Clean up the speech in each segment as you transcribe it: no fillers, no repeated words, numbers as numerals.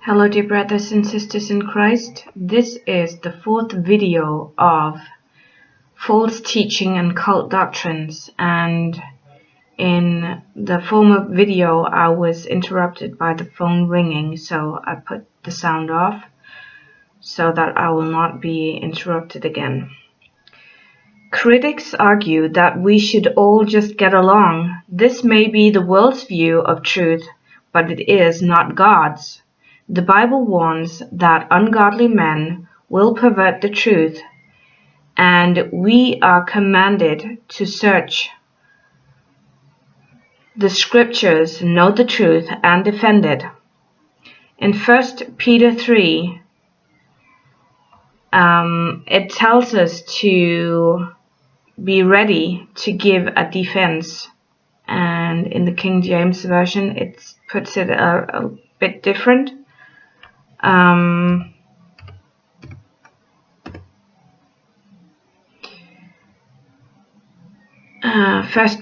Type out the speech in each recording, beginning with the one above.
Hello dear brothers and sisters in Christ. This is the fourth video of false teaching and cult doctrines, and in the former video I was interrupted by the phone ringing, so I put the sound off so that I will not be interrupted again. Critics argue that we should all just get along. This may be the world's view of truth, but it is not God's. The Bible warns that ungodly men will pervert the truth, and we are commanded to search the scriptures, know the truth, and defend it. In 1 Peter 3, it tells us to be ready to give a defense, and in the King James Version it puts it a bit different. 1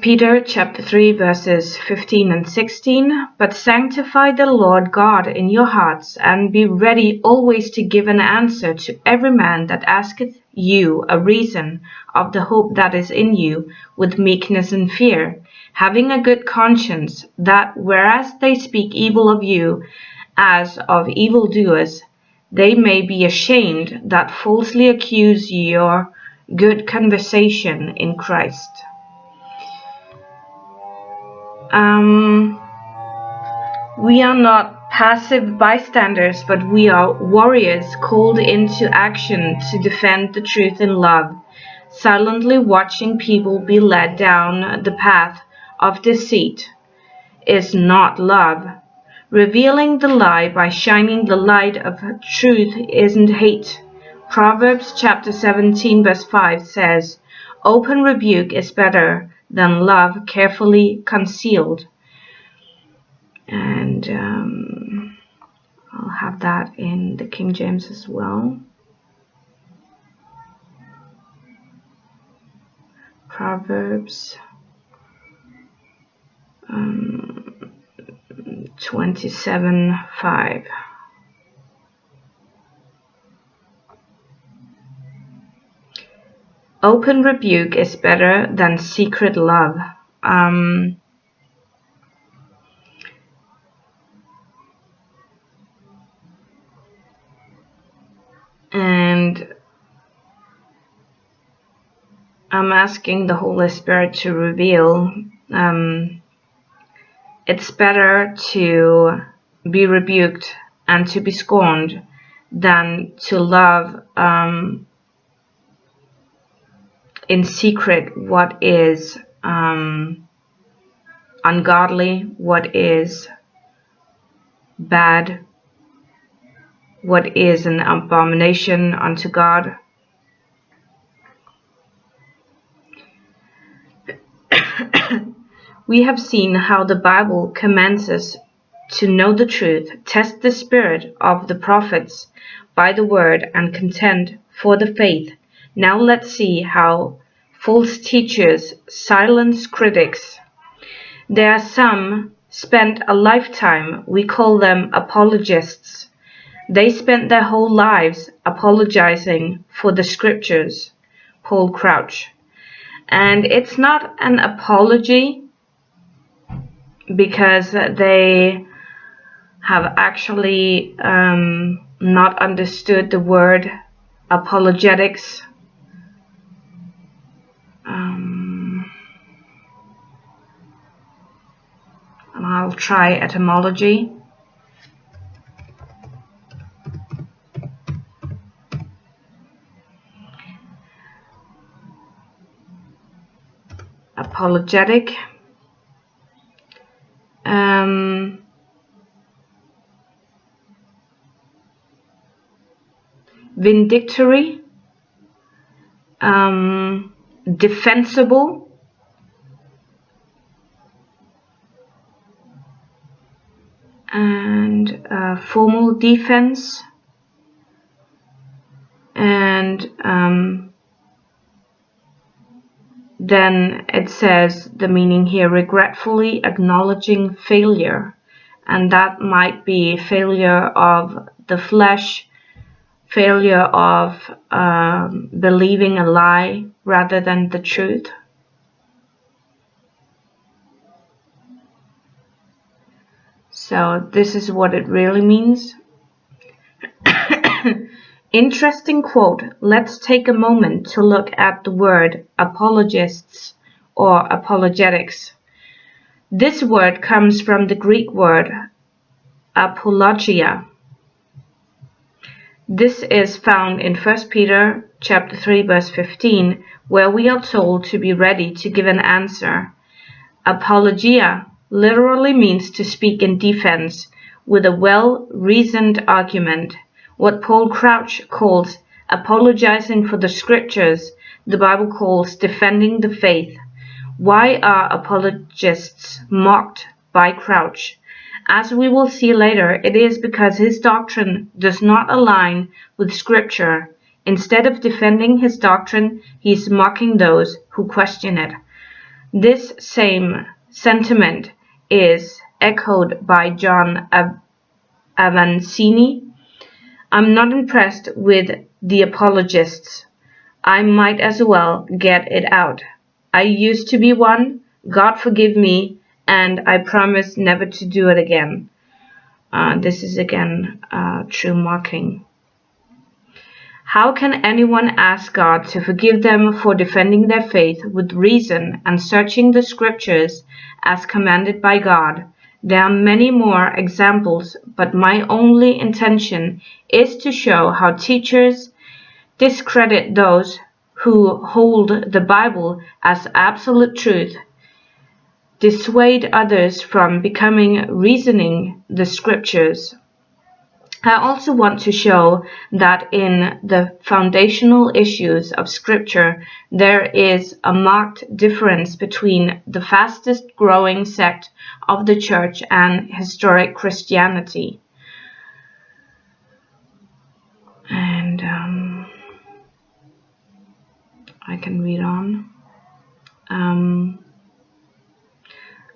Peter chapter 3 verses 15 and 16. But sanctify the Lord God in your hearts, and be ready always to give an answer to every man that asketh you a reason of the hope that is in you, with meekness and fear, having a good conscience, that whereas they speak evil of you as of evildoers, they may be ashamed that falsely accuse your good conversation in Christ. We are not passive bystanders, but we are warriors called into action to defend the truth in love. Silently watching people be led down the path of deceit is not love. Revealing the lie by shining the light of truth isn't hate. Proverbs chapter 17 verse 5 says, "Open rebuke is better than love carefully concealed." And I'll have that in the King James as well. Proverbs 27:5. Open rebuke is better than secret love. And I'm asking the Holy Spirit to reveal, it's better to be rebuked and to be scorned than to love in secret what is ungodly, what is bad, what is an abomination unto God. We have seen how the Bible commands us to know the truth, test the spirit of the prophets by the word, and contend for the faith. Now let's see how false teachers silence critics. There are some spent a lifetime, we call them apologists. They spent their whole lives apologizing for the scriptures. Paul Crouch. And it's not an apology because they have actually not understood the word apologetics. And I'll try etymology. Apologetic. Vindictory. Defensible. And formal defense. And then it says the meaning here, regretfully acknowledging failure. and that might be failure of the flesh, failure of believing a lie rather than the truth. So this is what it really means. Interesting quote. Let's take a moment to look at the word apologists or apologetics. This word comes from the Greek word apologia. This is found in 1 Peter chapter 3 verse 15, where we are told to be ready to give an answer. Apologia literally means to speak in defense with a well-reasoned argument. What Paul Crouch calls apologizing for the scriptures, the Bible calls defending the faith. Why are apologists mocked by Crouch? As we will see later, it is because his doctrine does not align with Scripture. Instead of defending his doctrine, he is mocking those who question it. This same sentiment is echoed by John Avancini. I'm not impressed with the apologists. I might as well get it out. I used to be one. God forgive me, and I promise never to do it again. This is again true mocking. How can anyone ask God to forgive them for defending their faith with reason and searching the scriptures as commanded by God? There are many more examples, but my only intention is to show how teachers discredit those who hold the Bible as absolute truth, dissuade others from reasoning the scriptures. I also want to show that in the foundational issues of Scripture, there is a marked difference between the fastest growing sect of the Church and historic Christianity. And I can read on.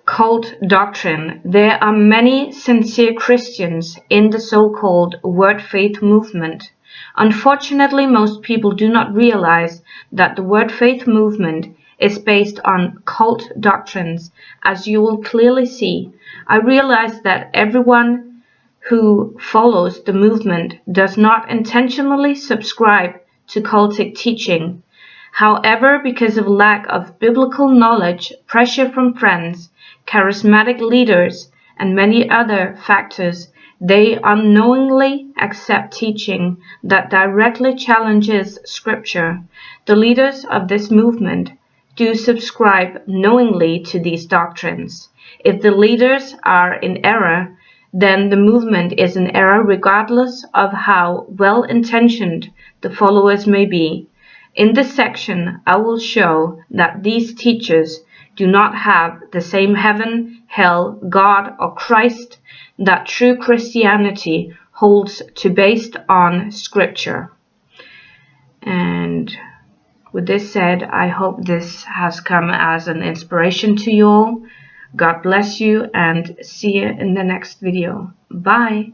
Cult doctrine. There are many sincere Christians in the so-called word faith movement. Unfortunately, most people do not realize that the word faith movement is based on cult doctrines, as you will clearly see. I realize that everyone who follows the movement does not intentionally subscribe to cultic teaching. However, because of lack of biblical knowledge, pressure from friends, charismatic leaders, and many other factors, they unknowingly accept teaching that directly challenges Scripture. The leaders of this movement do subscribe knowingly to these doctrines. If the leaders are in error, then the movement is in error regardless of how well-intentioned the followers may be. In this section, I will show that these teachers do not have the same heaven, hell, God, or Christ that true Christianity holds to based on Scripture. And with this said, I hope this has come as an inspiration to you all. God bless you, and see you in the next video. Bye.